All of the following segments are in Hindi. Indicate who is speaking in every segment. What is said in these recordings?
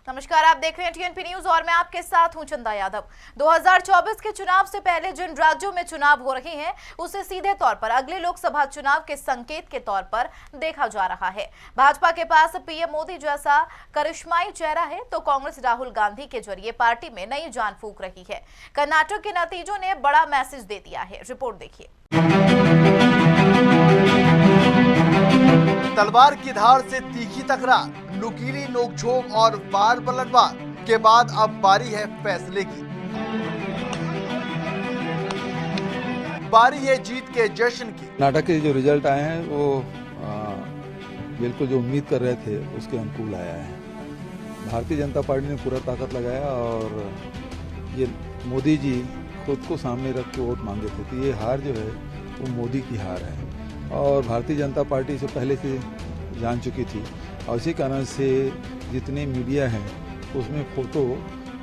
Speaker 1: नमस्कार, आप देख रहे हैं टीएनपी न्यूज और मैं आपके साथ हूं चंदा यादव। 2024 के चुनाव से पहले जिन राज्यों में चुनाव हो रहे हैं उसे सीधे तौर पर अगले लोकसभा चुनाव के संकेत के तौर पर देखा जा रहा है। भाजपा के पास पीएम मोदी जैसा करिश्माई चेहरा है तो कांग्रेस राहुल गांधी के जरिए पार्टी में नई जान फूंक रही है। कर्नाटक के नतीजों ने बड़ा मैसेज दे दिया है। रिपोर्ट देखिए।
Speaker 2: तलवार की धार से तीखी तकरार, नुकीली नोकझोंक और वार पलटवार के बाद अब बारी है फैसले की। बारी है जीत के जश्न की।
Speaker 3: कर्नाटक के जो रिजल्ट आए हैं वो बिल्कुल जो उम्मीद कर रहे थे उसके अनुकूल आया है। भारतीय जनता पार्टी ने पूरा ताकत लगाया और ये मोदी जी खुद को सामने रख के वोट मांगे थे, तो ये हार जो है वो मोदी की हार है और भारतीय जनता पार्टी से पहले से जान चुकी थी और इसी कारण से जितने मीडिया हैं उसमें फोटो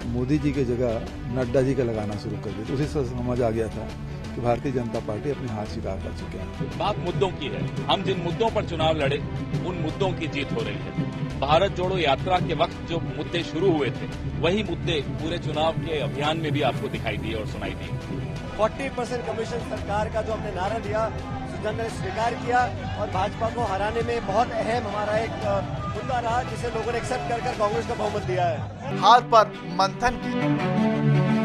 Speaker 3: मोदी जी की जगह नड्डा जी का लगाना शुरू कर दिया। तो उसी से समझ आ गया था कि भारतीय जनता पार्टी अपनी हार स्वीकार कर चुके हैं।
Speaker 4: बात मुद्दों की है। हम जिन मुद्दों पर चुनाव लड़े उन मुद्दों की जीत हो रही है। भारत जोड़ो यात्रा के वक्त जो मुद्दे शुरू हुए थे वही मुद्दे पूरे चुनाव के अभियान में भी आपको दिखाई दिए और सुनाई दिए।
Speaker 5: 40% कमीशन सरकार का जो हमने नारा दिया जनता ने स्वीकार किया और भाजपा को हराने में बहुत अहम हमारा एक मुद्दा रहा जिसे लोगों ने एक्सेप्ट कर कांग्रेस को बहुमत दिया है।
Speaker 2: हाथ पर मंथन की।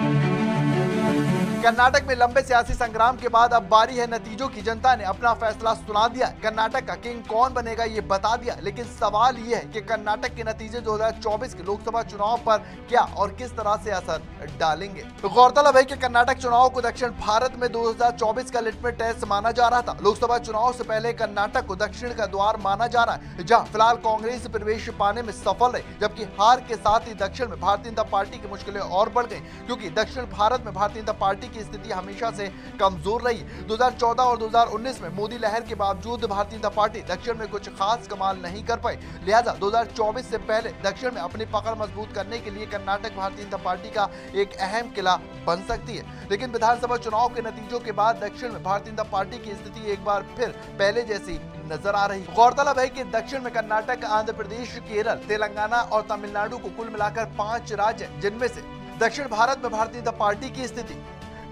Speaker 2: कर्नाटक में लंबे सियासी संग्राम के बाद अब बारी है नतीजों की। जनता ने अपना फैसला सुना दिया। कर्नाटक का किंग कौन बनेगा ये बता दिया, लेकिन सवाल ये है कि कर्नाटक के नतीजे 2024 के लोकसभा चुनाव पर क्या और किस तरह से असर डालेंगे। तो गौरतलब है कि कर्नाटक चुनाव को दक्षिण भारत में 2024 का लिटमस टेस्ट माना जा रहा था। लोकसभा चुनाव से पहले कर्नाटक को दक्षिण का द्वार माना जा रहा है, जहाँ फिलहाल कांग्रेस प्रवेश पाने में सफल रही, जबकि हार के साथ ही दक्षिण में भारतीय जनता पार्टी की मुश्किलें और बढ़ गई, क्योंकि दक्षिण भारत में भारतीय जनता पार्टी की स्थिति हमेशा से कमजोर रही। 2014 और 2019 में मोदी लहर के बावजूद भारतीय जनता पार्टी दक्षिण में कुछ खास कमाल नहीं कर पाई। लिहाजा 2024 से पहले दक्षिण में अपनी पकड़ मजबूत करने के लिए कर्नाटक भारतीय जनता पार्टी का एक अहम किला बन सकती है। लेकिन विधानसभा चुनाव के नतीजों के बाद दक्षिण में भारतीय जनता पार्टी की स्थिति एक बार फिर पहले जैसी नजर आ रही। गौरतलब है कि दक्षिण में कर्नाटक, आंध्र प्रदेश, केरल, तेलंगाना और तमिलनाडु को कुल मिलाकर 5 राज्य, जिनमें से दक्षिण भारत में भारतीय जनता पार्टी की स्थिति।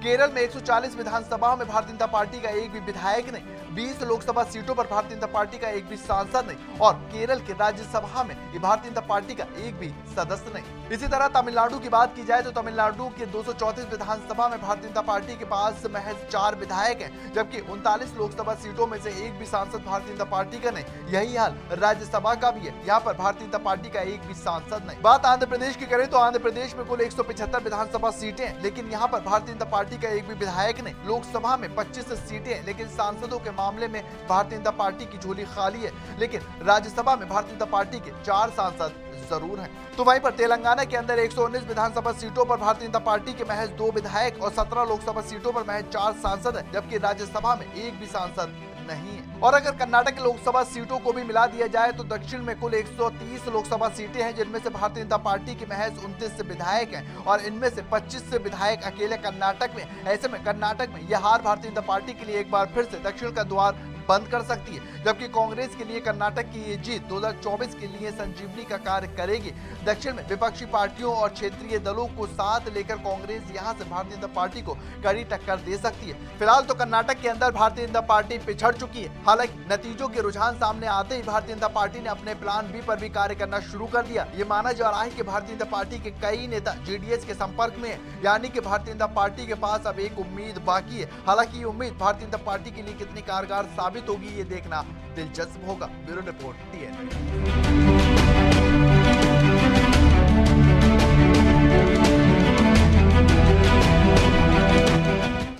Speaker 2: केरल में 140 विधानसभा में भारतीय जनता पार्टी का एक भी विधायक नहीं, 20 लोकसभा सीटों पर भारतीय जनता पार्टी का एक भी सांसद नहीं और केरल के राज्यसभा में भारतीय जनता पार्टी का एक भी सदस्य नहीं। इसी तरह तमिलनाडु की बात की जाए तो तमिलनाडु के 234 विधानसभा में भारतीय जनता पार्टी के पास महज 4 विधायक हैं, जबकि 39 लोकसभा सीटों में से एक भी सांसद भारतीय जनता पार्टी का नहीं। यही हाल राज्यसभा का भी है, यहाँ पर भारतीय जनता पार्टी का एक भी सांसद नहीं। बात आंध्र प्रदेश की करें तो आंध्र प्रदेश में कुल 175 विधानसभा सीटें हैं, लेकिन यहाँ पर भारतीय जनता पार्टी का एक भी विधायक नहीं। लोकसभा में 25 सीटें हैं, लेकिन सांसदों के मामले में भारतीय जनता पार्टी की झोली खाली है, लेकिन राज्यसभा में भारतीय जनता पार्टी के 4 सांसद जरूर हैं। तो वहीं पर तेलंगाना के अंदर 119 विधानसभा सीटों पर भारतीय जनता पार्टी के महज 2 विधायक और 17 लोकसभा सीटों पर महज 4 सांसद हैं, जबकि राज्यसभा में एक भी सांसद नहीं है। और अगर कर्नाटक की लोकसभा सीटों को भी मिला दिया जाए तो दक्षिण में कुल 130 लोकसभा सीटें हैं, जिनमें से भारतीय जनता पार्टी के महज 29 विधायक हैं और इनमें से 25 विधायक अकेले कर्नाटक में। ऐसे में कर्नाटक में यह हार भारतीय जनता पार्टी के लिए एक बार फिर से दक्षिण का द्वार बंद कर सकती है, जबकि कांग्रेस के लिए कर्नाटक की ये जीत 2024 के लिए संजीवनी का कार्य करेगी। दक्षिण में विपक्षी पार्टियों और क्षेत्रीय दलों को साथ लेकर कांग्रेस यहां से भारतीय जनता पार्टी को कड़ी टक्कर दे सकती है। फिलहाल तो कर्नाटक के अंदर भारतीय जनता पार्टी पिछड़ चुकी है। हालांकि नतीजों के रुझान सामने आते ही भारतीय जनता पार्टी ने अपने प्लान बी पर भी कार्य करना शुरू कर दिया। ये माना जा रहा है कि भारतीय जनता पार्टी के कई नेता जेडीएस के संपर्क में है, यानी कि भारतीय जनता पार्टी के पास अब एक उम्मीद बाकी है। हालांकि ये उम्मीद भारतीय जनता पार्टी के लिए कितनी कारगर साबित होगी ये देखना दिलचस्प होगा। Bureau report TN।